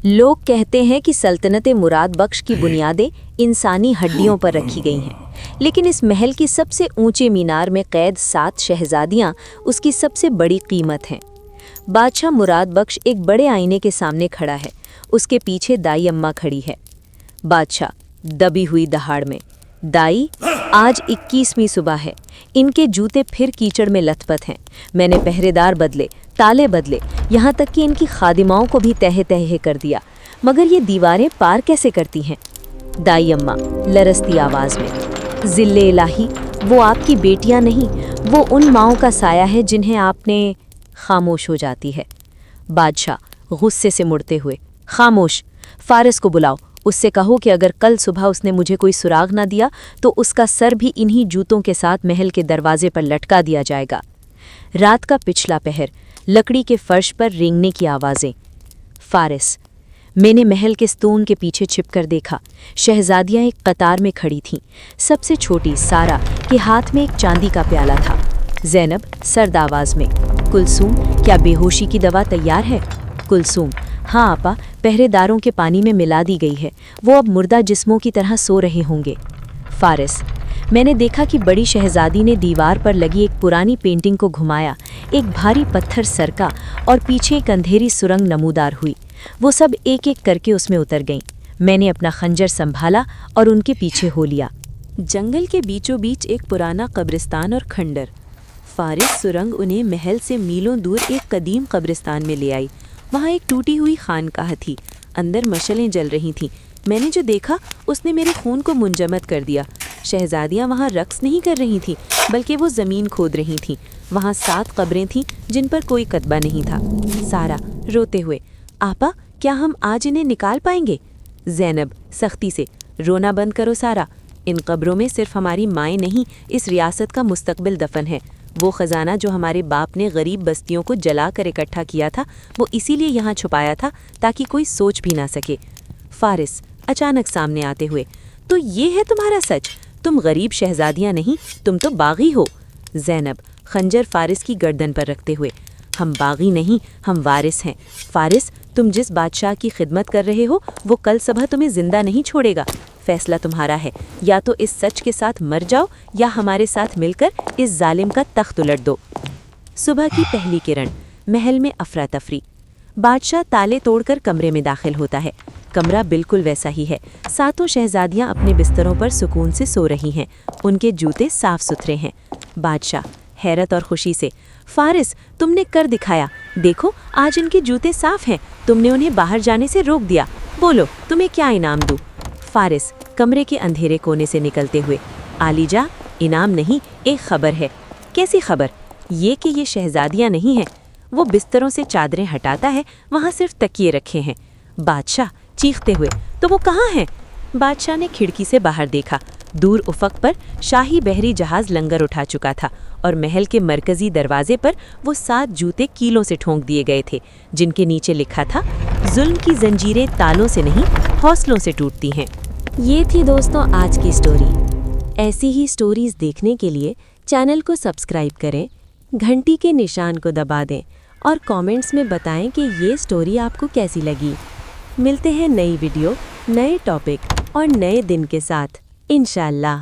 लोग कहते हैं कि सल्तनत मुराद बख्श की बुनियादें इंसानी हड्डियों पर रखी गई हैं, लेकिन इस महल की सबसे ऊंचे मीनार में कैद 7 शहजादियां उसकी सबसे बड़ी कीमत हैं। बादशाह मुराद बख्श एक बड़े आईने के सामने खड़ा है, उसके पीछे दाई अम्मा खड़ी है। बादशाह दबी हुई दहाड़ में, दाई आज 21वीं सुबह है, इनके जूते फिर कीचड़ में लथपथ हैं। मैंने पहरेदार बदले, ताले बदले, यहाँ तक कि इनकी खादिमाओं को भी तहे तहे कर दिया, मगर ये दीवारें पार कैसे करती हैं? दाई अम्मा लरसती आवाज़ में, ज़िल्ले इलाही, वो आपकी बेटियां नहीं, वो उन माओं का साया है जिन्हें आपने। खामोश हो जाती है। बादशाह गुस्से से मुड़ते हुए, खामोश, फारिस को बुलाओ, उससे कहो कि अगर कल सुबह उसने मुझे कोई सुराग ना दिया तो उसका सर भी इन्हीं जूतों के साथ महल के दरवाजे पर लटका दिया जाएगा। रात का पिछला पहर, लकड़ी के फर्श पर रेंगने की आवाज़ें। फारिस, मैंने महल के स्तून के पीछे छिपकर देखा। शहजादियां एक कतार में खड़ी थीं। सबसे छोटी सारा के हाथ में एक चांदी का प्याला था। ज़ैनब सर्द आवाज़ में, कुलसूम, क्या बेहोशी की दवा तैयार है? कुलसूम, हाँ आपा, पहरेदारों के पानी में मिला दी गई है, वो अब मुर्दा जिस्मों की तरह सो रहे होंगे। फारिस, मैंने देखा कि बड़ी शहजादी ने दीवार पर लगी एक पुरानी पेंटिंग को घुमाया, एक भारी पत्थर सरका और पीछे एक अंधेरी सुरंग नमूदार हुई। वो सब एक एक करके उसमें उतर गईं। मैंने अपना खंजर संभाला और उनके पीछे हो लिया। जंगल के बीचों बीच एक पुराना कब्रिस्तान और खंडर। फारिस सुरंग उन्हें महल से मीलों दूर एक कदीम कब्रिस्तान में ले आई। वहाँ एक टूटी हुई खानकाह थी, अंदर मशलें जल रही थीं। मैंने जो देखा उसने मेरे खून को मुंजमद कर दिया। शहजादियाँ वहाँ रक्स नहीं कर रही थीं, बल्कि वो ज़मीन खोद रही थीं। वहाँ 7 कब्रें थीं जिन पर कोई कतबा नहीं था। सारा रोते हुए, आपा, क्या हम आज इन्हें निकाल पाएंगे? ज़ैनब सख्ती से, रोना बंद करो सारा, इन कब्रों में सिर्फ हमारी माएँ नहीं, इस रियासत का मुस्तकबिल दफन है। वो ख़जाना जो हमारे बाप ने गरीब बस्तियों को जला कर इकट्ठा किया था, वो इसीलिए यहाँ छुपाया था ताकि कोई सोच भी ना सके। फारिस अचानक सामने आते हुए, तो ये है तुम्हारा सच? तुम गरीब शहजादियाँ नहीं, तुम तो बागी हो। ज़ैनब खंजर फारिस की गर्दन पर रखते हुए, हम बागी नहीं, हम वारिस हैं। फारिस, तुम जिस बादशाह की खिदमत कर रहे हो वो कल सुबह तुम्हें जिंदा नहीं छोड़ेगा। फैसला तुम्हारा है, या तो इस सच के साथ मर जाओ या हमारे साथ मिलकर इस जालिम का तख्त उलट दो। सुबह की पहली किरण, महल में अफरा तफरी। बादशाह ताले तोड़कर कमरे में दाखिल होता है। कमरा बिल्कुल वैसा ही है। 7 शहजादियां अपने बिस्तरों पर सुकून से सो रही हैं। उनके जूते साफ सुथरे हैं। बादशाह हैरत और खुशी से, फारिस, तुमने कर दिखाया, देखो आज इनके जूते साफ हैं, तुमने उन्हें बाहर जाने से रोक दिया। बोलो तुम्हें क्या इनाम दूं? फारिस कमरे के अंधेरे कोने से निकलते हुए, आलीजा, इनाम नहीं, एक खबर है। कैसी खबर? ये कि ये शहजादियाँ नहीं हैं। वो बिस्तरों से चादरें हटाता है, वहाँ सिर्फ तकिए रखे हैं। बादशाह चीखते हुए, तो वो कहाँ हैं? बादशाह ने खिड़की से बाहर देखा। दूर उफक पर शाही बहरी जहाज लंगर उठा चुका था और महल के मरकजी दरवाजे पर वो 7 जूते कीलों से ठोंक दिए गए थे, जिनके नीचे लिखा था, जुल्म की जंजीरें तालों से नहीं, हौसलों से टूटती हैं। ये थी दोस्तों आज की स्टोरी। ऐसी ही स्टोरीज देखने के लिए चैनल को सब्सक्राइब करें, घंटी के निशान को दबा दें और कमेंट्स में बताएं कि ये स्टोरी आपको कैसी लगी। मिलते हैं नई वीडियो, नए टॉपिक और नए दिन के साथ, इंशाअल्लाह।